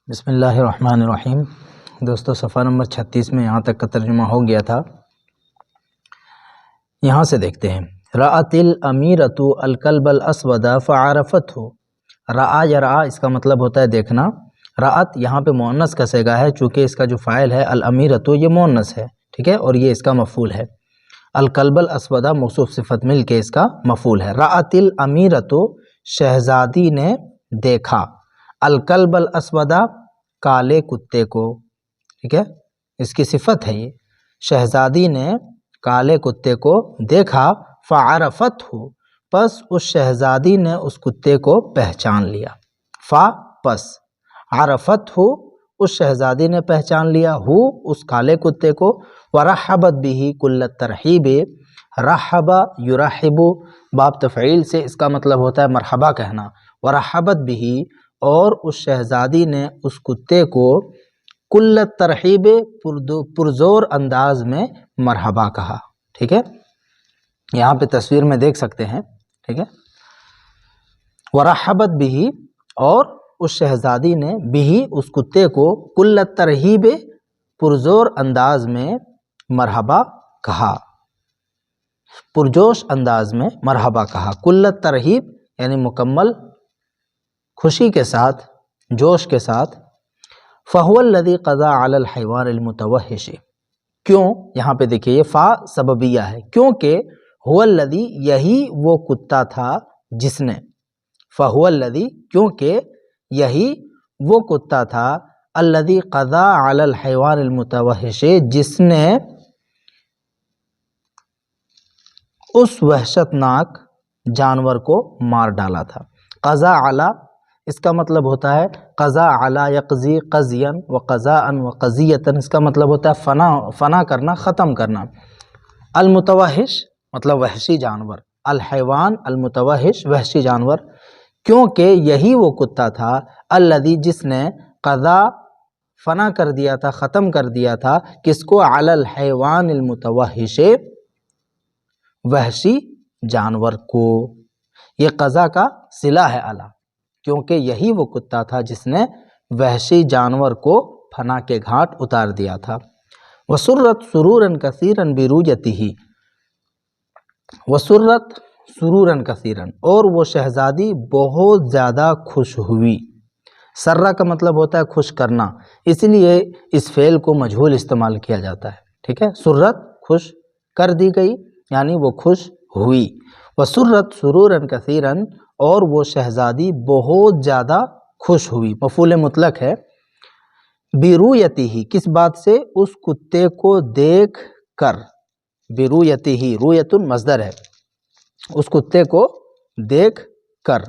بسم اللہ الرحمن الرحیم۔ دوستو صفحہ نمبر 36 میں یہاں تک کا ترجمہ ہو گیا تھا۔ یہاں سے دیکھتے ہیں، رأت الامیرۃ الکلب الاسود فعرفته۔ رأى یا رأى اس کا مطلب ہوتا ہے دیکھنا۔ رأت یہاں پہ مؤنث کا صیغہ ہے، چونکہ اس کا جو فاعل ہے الامیرۃ یہ مؤنث ہے، ٹھیک ہے، اور یہ اس کا مفعول ہے۔ الکلب الاسود موصوف صفت مل کے اس کا مفعول ہے۔ رأت الامیرۃ شہزادی نے دیکھا، الکلب الاسود کالے کتے کو، ٹھیک ہے، اس کی صفت ہے یہ۔ شہزادی نے کالے کتے کو دیکھا، فعرفته، پس اس شہزادی نے اس کتے کو پہچان لیا۔ پس عرفته، اس شہزادی نے پہچان لیا، ہو اس کالے کتے کو، ورحبت به کل الترحیب، رحب یرحب باب تفعیل سے اس کا مطلب ہوتا ہے مرحبا کہنا۔ ورحبت به، اور اس شہزادی نے اس کتے کو کل الترحیب پرزور انداز میں مرحبا کہا، ٹھیک ہے، یہاں پہ تصویر میں دیکھ سکتے ہیں، ٹھیک ہے۔ ورحبت به، اور اس شہزادی نے به اس کتے کو کل الترحیب پرزور انداز میں مرحبا کہا، پرجوش انداز میں مرحبا کہا۔ کل الترحیب یعنی مکمل خوشی کے ساتھ، جوش کے ساتھ۔ فَهُوَ الَّذِي قَضَى عَلَى الْحَيْوَانِ الْمُتَوَحِّشِ، کیوں، یہاں پہ دیکھیے یہ فا سببیہ ہے، کیونکہ هُوَ الَّذِي یہی وہ کتا تھا جس نے، فَهُوَ الَّذِي کیونکہ یہی وہ کتا تھا، الَّذِي قَضَى عَلَى الْحَيْوَانِ الْمُتَوَحِّشِ جس نے اس وحشتناک جانور کو مار ڈالا تھا۔ قضا علی اس کا مطلب ہوتا ہے قضا علی یقضی قضیا وقضاء وقضیۃ، اس کا مطلب ہوتا ہے فنا کرنا، ختم کرنا۔ المتوحش مطلب وحشی جانور، الحیوان المتوحش وحشی جانور، کیونکہ یہی وہ کتا تھا الذی جس نے قضا فنا کر دیا تھا، ختم کر دیا تھا، کس کو، علی الحیوان المتوحش وحشی جانور کو۔ یہ قضا کا صلہ ہے علی، کیونکہ یہی وہ کتا تھا جس نے وحشی جانور کو فنا کے گھاٹ اتار دیا تھا۔ وسرت سرورا کثیرا برؤیتہ، وسرت سرورا کثیرا، اور وہ شہزادی بہت زیادہ خوش ہوئی۔ سرہ کا مطلب ہوتا ہے خوش کرنا، اس لیے اس فعل کو مجہول استعمال کیا جاتا ہے، ٹھیک ہے۔ سرت خوش کر دی گئی یعنی وہ خوش ہوئی۔ وسرت سرورا کثیرا، اور وہ شہزادی بہت زیادہ خوش ہوئی، مفعول مطلق ہے۔ برؤیتہ کس بات سے، اس کتے کو دیکھ کر، برؤیتہ رؤیت مصدر ہے، اس کتے کو دیکھ کر۔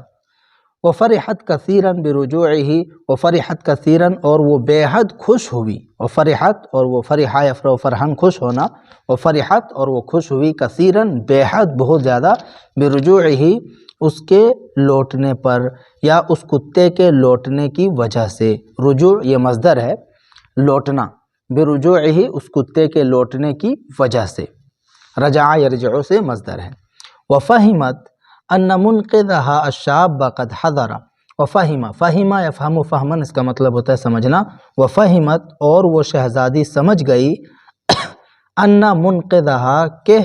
وفرحت کثیرا برجوعہ، وفرحت کثیرا، اور وہ بے حد خوش ہوئی۔ وفرحت اور وہ فرحہ یفرح فرحن خوش ہونا، وفرحت اور وہ خوش ہوئی، کثیرا بے حد بہت زیادہ، برجوعہ اس کے لوٹنے پر یا اس کتے کے لوٹنے کی وجہ سے۔ رجوع یہ مصدر ہے، لوٹنا، برجوعہ اس کتے کے لوٹنے کی وجہ سے، رجع یرجع سے مصدر ہے۔ وفہمت ان منقذھا الشاب قد حضر، وفہم، فہم یفہم فہما اس کا مطلب ہوتا ہے سمجھنا۔ وفہمت اور وہ شہزادی سمجھ گئی، ان منقذھا کہ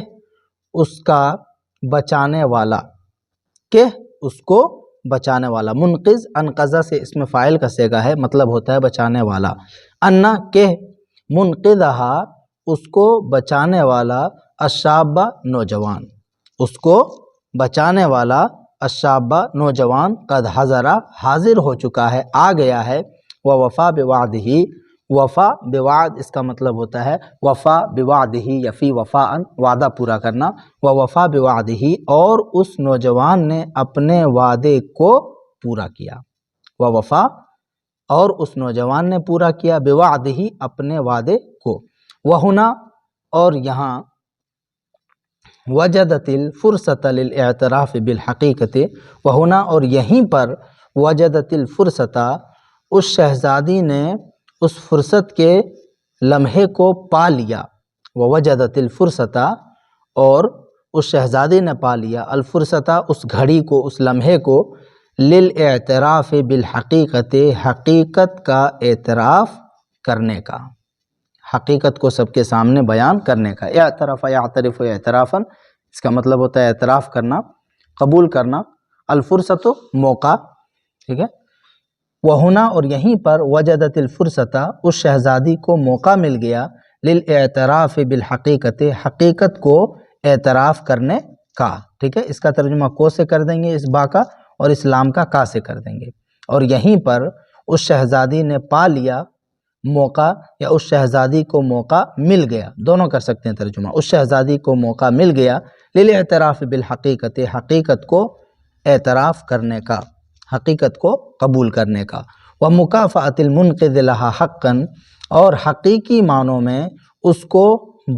اس کا بچانے والا، کہ اس کو بچانے والا، منقذ انقذ سے اس میں فاعل کا صیغہ ہے، مطلب ہوتا ہے بچانے والا۔ ان کہ منقذھا اس کو بچانے والا، الشاب نوجوان، اس کو بچانے والا، الشاب نوجوان، قد حضر حاضر ہو چکا ہے، آ گیا ہے۔ ووفا بوعدہ، وفا بوعد اس کا مطلب ہوتا ہے وفا بوعدہ یفی وفاء وعدہ پورا کرنا۔ ووفا بوعدہ، اور اس نوجوان نے اپنے وعدے کو پورا کیا۔ ووفا اور اس نوجوان نے پورا کیا، بوعدہ اپنے وعدے کو۔ وہنا اور یہاں، وجدت الفرصۃ للاعتراف بالحقیقت، وہنا اور یہیں پر، وجدت الفرصۃ اس شہزادی نے اس فرصت کے لمحے کو پا لیا۔ ووجدت الفرصۃ اور اس شہزادی نے پا لیا، الفرصۃ اس گھڑی کو، اس لمحے کو، للاعتراف بالحقیقت، حقیقت کا اعتراف کرنے کا، حقیقت کو سب کے سامنے بیان کرنے کا۔ اعترف یعترف اعترافا، اس کا مطلب ہوتا ہے اعتراف کرنا، قبول کرنا۔ الفرصت موقع، ٹھیک ہے۔ وہنا اور یہیں پر وجدت الفرصت، اس شہزادی کو موقع مل گیا، للاعتراف بالحقیقت، حقیقت کو اعتراف کرنے کا، ٹھیک ہے۔ اس کا ترجمہ کو سے کر دیں گے اس با کا، اور اسلام کا سے کر دیں گے۔ اور یہیں پر اس شہزادی نے پا لیا موقع، یا اس شہزادی کو موقع مل گیا، دونوں کر سکتے ہیں ترجمہ۔ اس شہزادی کو موقع مل گیا للاعتراف بالحقیقت، حقیقت کو اعتراف کرنے کا، حقیقت کو قبول کرنے کا۔ ومکافأۃ المنقذ لها حقا، اور حقیقی معنوں میں اس کو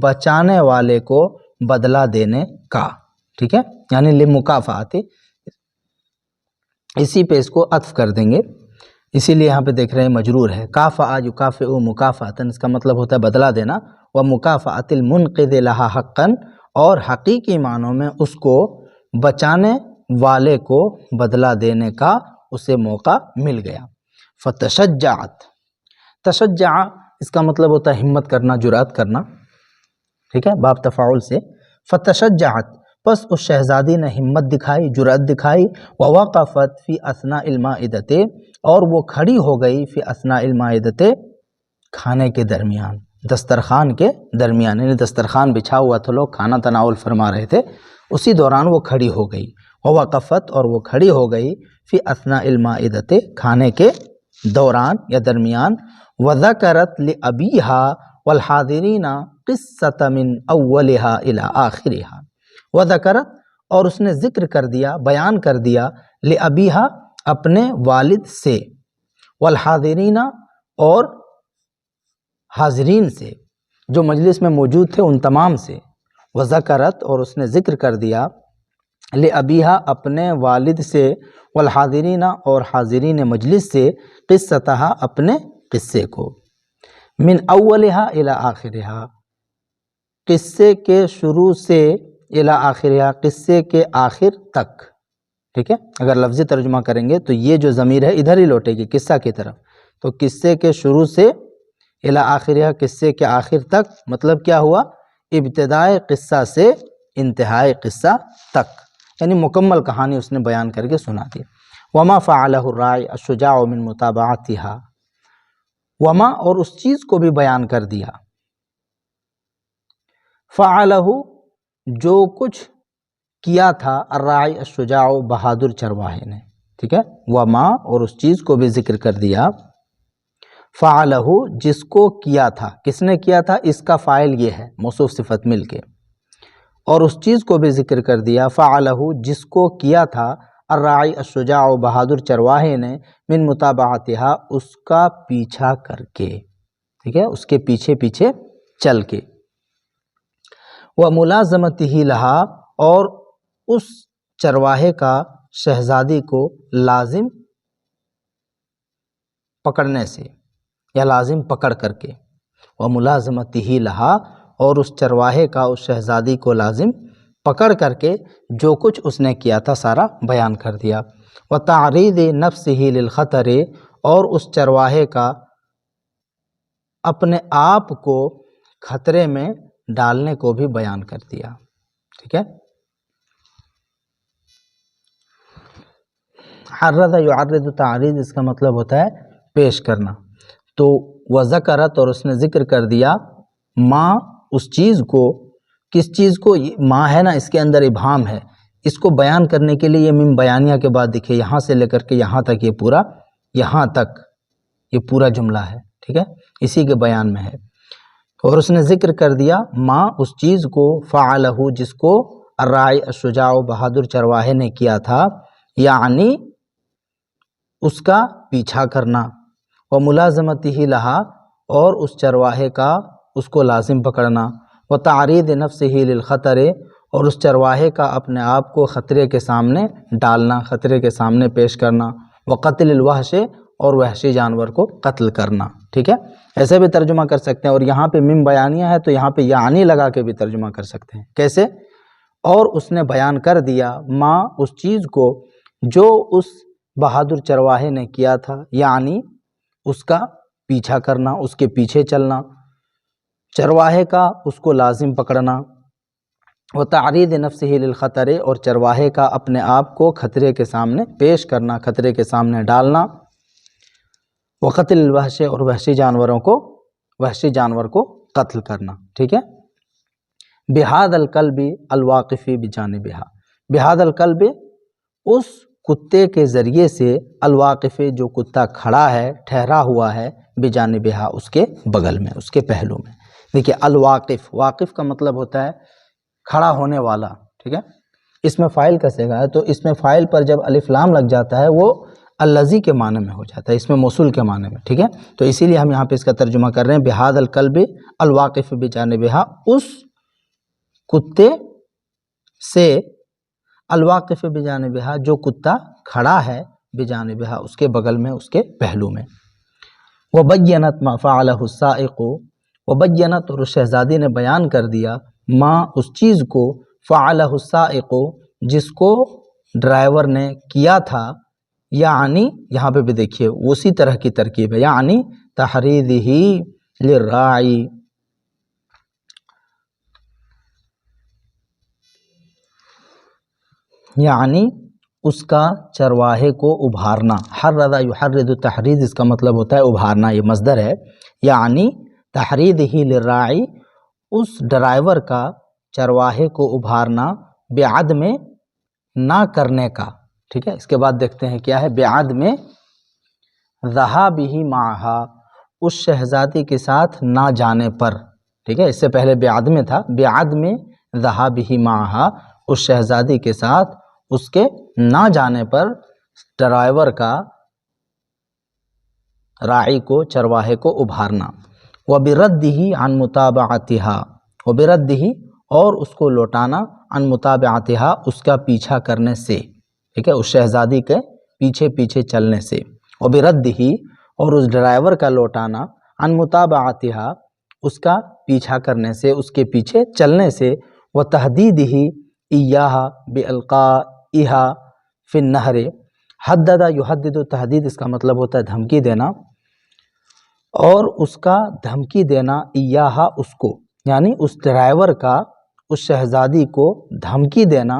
بچانے والے کو بدلہ دینے کا، ٹھیک ہے، یعنی لمکافأۃ، اسی پہ اس کو عطف کر دیں گے، اسی لیے یہاں پہ دیکھ رہے ہیں مجرور ہے۔ کافأ یکافئ مکافأۃ، اس کا مطلب ہوتا ہے بدلہ دینا۔ ومکافأۃ المنقذ لها حقا، اور حقیقی معنوں میں اس کو بچانے والے کو بدلہ دینے کا اسے موقع مل گیا۔ فتشجعت، تشجع اس کا مطلب ہوتا ہے ہمت کرنا، جرأت کرنا، ٹھیک ہے، باب تفاعل سے۔ فتشجعت، پس اس شہزادی نے ہمت دکھائی، جرأت دکھائی۔ ووقفت فی اثناء المائدۃ، اور وہ کھڑی ہو گئی فی اثناء المائدۃ، کھانے کے درمیان، دسترخوان کے درمیان، یعنی دسترخوان بچھا ہوا تھا، لوگ کھانا تناول فرما رہے تھے، اسی دوران وہ کھڑی ہو گئی۔ ووقفت، اور وہ کھڑی ہو گئی، فی اثناء المائدۃ، کھانے کے دوران یا درمیان۔ وذکرت لابیہا والحاضرین قصۃ من اولہا الی آخرہا، وذکرت، اور اس نے ذکر کر دیا، بیان کر دیا، لابیہا، اپنے والد سے، والحاضرین، اور حاضرین سے، جو مجلس میں موجود تھے ان تمام سے۔ وذکرت، اور اس نے ذکر کر دیا، لابیہا، اپنے والد سے، والحاضرین، اور حاضرین مجلس سے، قصتہا، اپنے قصے کو، من اولہا الی آخرہا، قصے کے شروع سے، الی آخرہا، قصے کے آخر تک، ٹھیک ہے۔ اگر لفظی ترجمہ کریں گے تو یہ جو ضمیر ہے ادھر ہی لوٹے گی قصہ کی طرف، تو قصے کے شروع سے الی آخرہا، قصے کے آخر تک، مطلب کیا ہوا، ابتدائے قصہ سے انتہائی قصہ تک، یعنی مکمل کہانی اس نے بیان کر کے سنا دی۔ وما فعلہ الراعی الشجاع من متابعتها، وما، اور اس چیز کو بھی بیان کر دیا، فعلہ، جو کچھ کیا تھا، الراعی الشجاع، بہادر چرواہے نے، ٹھیک ہے۔ وما، اور اس چیز کو بھی ذکر کر دیا، فعلہ، جس کو کیا تھا، کس نے کیا تھا، اس کا فاعل یہ ہے، موصوف صفت مل کے، اور اس چیز کو بھی ذکر کر دیا، فعلہ، جس کو کیا تھا، الراعی الشجاع، بہادر چرواہے نے، من متابعتها، اس کا پیچھا کر کے، ٹھیک ہے، اس کے پیچھے پیچھے چل کے۔ وملازمتہ لہا، اور اس چرواہے کا شہزادی کو لازم پکڑنے سے، یا لازم پکڑ کر کے۔ وملازمتہ لہا، اور اس چرواہے کا اس شہزادی کو لازم پکڑ کر کے جو کچھ اس نے کیا تھا سارا بیان کر دیا۔ وتعرید نفسہ للخطر، اور اس چرواہے کا اپنے آپ کو خطرے میں ڈالنے کو بھی بیان کر دیا، ٹھیک ہے۔ عرض یعرض، تعرید اس کا مطلب ہوتا ہے پیش کرنا۔ تو وذکرت، اور اس نے ذکر کر دیا، ماں، اس چیز کو، کس چیز کو، ماں ہے نا، اس کے اندر ابہام ہے، اس کو بیان کرنے کے لیے یہ میم بیانیہ کے بعد دیکھیں، یہاں سے لے کر کے یہاں تک، یہ پورا، یہاں تک یہ پورا جملہ ہے، ٹھیک ہے، اسی کے بیان میں ہے۔ اور اس نے ذکر کر دیا، ماں، اس چیز کو، فعلہ، جس کو الراعی الشجاع، بہادر چرواہے نے کیا تھا، یعنی اس کا پیچھا کرنا، وملازمتہ لہا، اور اس چرواہے کا اس کو لازم پکڑنا، وتعرید نفسہ للخطر، اور اس چرواہے کا اپنے آپ کو خطرے کے سامنے ڈالنا، خطرے کے سامنے پیش کرنا، وقتل الوحش، اور وحشی جانور کو قتل کرنا، ٹھیک ہے۔ ایسے بھی ترجمہ کر سکتے ہیں، اور یہاں پہ مم بیانیہ ہے تو یہاں پہ یعنی لگا کے بھی ترجمہ کر سکتے ہیں، کیسے؟ اور اس نے بیان کر دیا، ماں، اس چیز کو، جو اس بہادر چرواہے نے کیا تھا، یعنی اس کا پیچھا کرنا، اس کے پیچھے چلنا، چرواہے کا اس کو لازم پکڑنا، وتعرید نفسہ للخطر، اور چرواہے کا اپنے آپ کو خطرے کے سامنے پیش کرنا، خطرے کے سامنے ڈالنا، وقتل الوحش، اور وحشی جانور کو قتل کرنا، ٹھیک ہے۔ بہذا الکلب الواقف بجانبہا، بہذا الکلب، اس کتے کے ذریعے سے، الواقف، جو کتا کھڑا ہے، ٹھہرا ہوا ہے، بجانبہا، اس کے بغل میں، اس کے پہلو میں۔ دیکھیے الواقف، واقف کا مطلب ہوتا ہے کھڑا ہونے والا، ٹھیک ہے۔ اس میں فاعل کا صیغہ ہے، تو اس میں فاعل پر جب الف لام لگ جاتا ہے وہ الذی کے معنی میں ہو جاتا ہے، اس میں موصول کے معنی میں، ٹھیک ہے۔ تو اسی لیے ہم یہاں پہ اس کا ترجمہ کر رہے ہیں بہذا الکلب الواقف بجانبہا، اس کتے سے، الواقف بجانبہا، جو کتا کھڑا ہے، بجانبہا، اس کے بغل میں، اس کے پہلو میں۔ وبینت ما فعلہ السائق، وبینت، اور شہزادی نے بیان کر دیا، ما، اس چیز کو، فعلہ السائق، جس کو ڈرائیور نے کیا تھا، یعنی یہاں پہ بھی دیکھیے اسی طرح کی ترکیب ہے، یعنی تحریضہ للراعی، یعنی اس کا چرواہے کو ابھارنا، حرض یحرض تحریض، اس کا مطلب ہوتا ہے ابھارنا، یہ مصدر ہے، یعنی تحریضہ للراعی، اس ڈرائیور کا چرواہے کو ابھارنا، بعدم، نہ کرنے کا، ٹھیک ہے۔ اس کے بعد دیکھتے ہیں کیا ہے، بعدم ذہابہ معہا، اس شہزادی کے ساتھ نہ جانے پر، ٹھیک ہے، اس سے پہلے بعدم تھا، بعدم ذہابہ معہا، اس شہزادی کے ساتھ اس کے نہ جانے پر ڈرائیور کا راعی کو، چرواہے کو ابھارنا، وبردہ عن متابعتہا، وبردہ، اور اس کو لوٹانا، عن متابعتہا، اس کا پیچھا کرنے سے، ٹھیک ہے، اس شہزادی کے پیچھے پیچھے چلنے سے، وبردہ، اور اس ڈرائیور کا لوٹانا، عن متابعتہا، اس کا پیچھا کرنے سے، اس کے پیچھے چلنے سے، وتحدیدہ ایہا بالقائہا فی النہر، حدد یحدد تحدید، اس کا مطلب ہوتا ہے دھمکی دینا، اور اس کا دھمکی دینا، ایہا، اس کو، یعنی اس ڈرائیور کا اس شہزادی کو دھمکی دینا،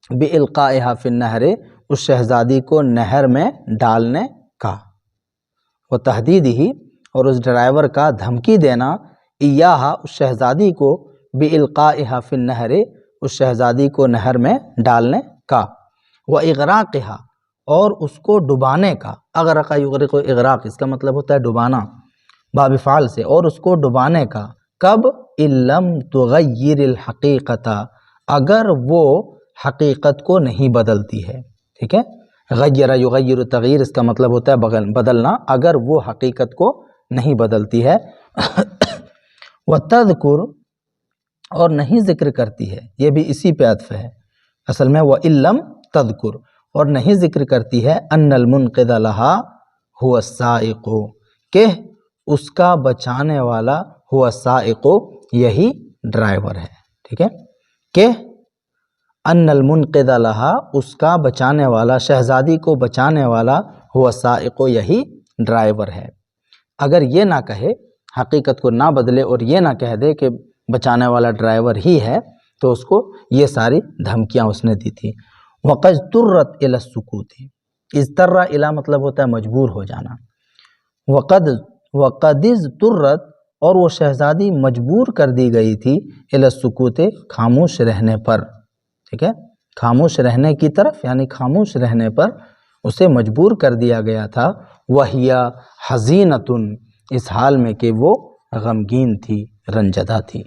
بالقائہا فی النہر، اس شہزادی کو نہر میں ڈالنے کا، وتحدیدہ، اور اس ڈرائیور کا دھمکی دینا، ایہا، اس شہزادی کو، بالقائہا فی النہر، اس شہزادی کو نہر میں ڈالنے کا، واغراقہا، اور اس کو ڈبانے کا، اغرق یغرق اغراق، اس کا مطلب ہوتا ہے ڈبانا، باب فعل سے، اور اس کو ڈبانے کا، کب، ان لم تغیر الحقیقت، اگر وہ حقیقت کو نہیں بدلتی ہے، ٹھیک ہے۔ غیر یغیر تغیر، اس کا مطلب ہوتا ہے بدلنا، اگر وہ حقیقت کو نہیں بدلتی ہے، وتذکر، اور نہیں ذکر کرتی ہے، یہ بھی اسی پہ عطف ہے اصل میں، وَإِن لَمْ تَذْكُرْ، اور نہیں ذکر کرتی ہے، أَنَّ الْمُنْقِذَ لَهَا هُوَ السَّائِقُ، کہ اس کا بچانے والا، هُوَ السَّائِقُ، یہی ڈرائیور ہے، ٹھیک ہے، کہ أَنَّ الْمُنْقِذَ لَهَا، اس کا بچانے والا، شہزادی کو بچانے والا، هُوَ السَّائِقُ، یہی ڈرائیور ہے۔ اگر یہ نہ کہے، حقیقت کو نہ بدلے اور یہ نہ کہہ دے کہ بچانے والا ڈرائیور ہی ہے، تو اس کو یہ ساری دھمکیاں اس نے دی تھی۔ وَقَدْ اضْطُرَّتْ إِلَى السُّكُوتِ، اضطر إِلَى مطلب ہوتا ہے مجبور ہو جانا، وَقَدْ اضْطُرَّتْ، اور وہ شہزادی مجبور کر دی گئی تھی، إِلَى السُّكُوتِ، خاموش رہنے پر، ٹھیک ہے، خاموش رہنے کی طرف، یعنی خاموش رہنے پر اسے مجبور کر دیا گیا تھا، وَهِيَ حَزِينَةٌ، اس حال میں کہ وہ غمگین تھی، رنجدہ تھی۔